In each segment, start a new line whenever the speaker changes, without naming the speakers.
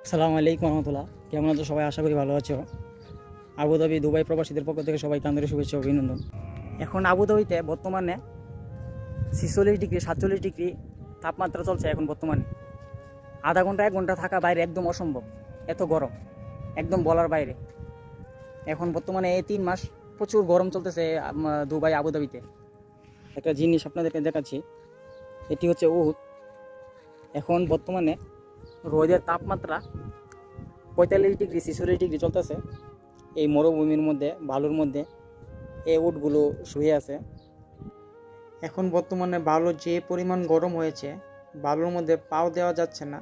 আসসালামু আলাইকুম রহমতুল্লাহ। কেমন আছো সবাই? আশা করি ভালো আছো। আবুধাবি দুবাই প্রবাসীদের পক্ষ থেকে সবাইকে আন্তরিক শুভেচ্ছা ও অভিনন্দন। এখন আবুধাবিতে বর্তমানে 46 ডিগ্রি 47 ডিগ্রি তাপমাত্রা চলছে। এখন বর্তমানে আধা ঘন্টা 1 ঘন্টা থাকা বাইরে একদম অসম্ভব, এত গরম, একদম বলার বাইরে। এখন বর্তমানে এই 3 মাস প্রচুর গরম চলতেছে দুবাই আবুধাবিতে। একটা জিনিস আপনাদেরকে দেখাচ্ছি, এটি হচ্ছে উহুদ। এখন বর্তমানে রোদের তাপমাত্রা 45 ডিগ্রি 46 ডিগ্রি চলতেছে। এই মরুভূমির মধ্যে, বালুর মধ্যে এই উটগুলো শুয়ে আছে। এখন বর্তমানে বালু যে পরিমাণ গরম হয়েছে, বালুর মধ্যে পাও দেওয়া যাচ্ছে না।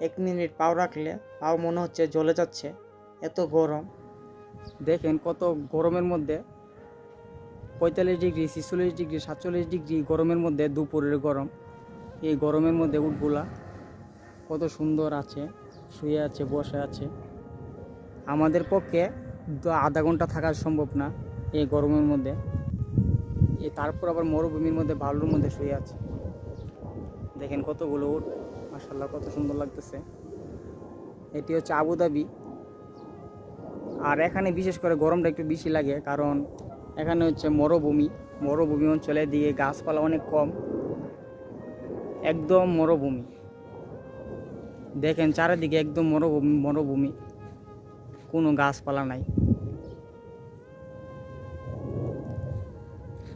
1 মিনিট পাও রাখলে পাও মনে হচ্ছে জ্বলে যাচ্ছে, এত গরম। দেখেন কত গরমের মধ্যে, 45 ডিগ্রি 46 ডিগ্রি 47 ডিগ্রি গরমের মধ্যে, দুপুরের গরম। এই গরমের মধ্যে উটগুলা কত সুন্দর আছে, শুয়ে আছে, বসে আছে। আমাদের পক্ষে আধা ঘন্টা থাকা সম্ভব না এই গরমের মধ্যে। তারপর আবার মরুভূমির মধ্যে বালুর মধ্যে শুয়ে আছে। দেখেন কতগুলো উট, মাশাআল্লাহ কত সুন্দর লাগতেছে। এটি হচ্ছে আবুধাবি। আর এখানে বিশেষ করে গরমটা একটু বেশি লাগে, কারণ এখানে হচ্ছে মরুভূমি। মরুভূমি অঞ্চলে দিয়ে গাছপালা অনেক কম, একদম মরুভূমি। দেখেন চারিদিকে একদম মরুভূমি, মরুভূমি, কোনো গাছপালা নাই।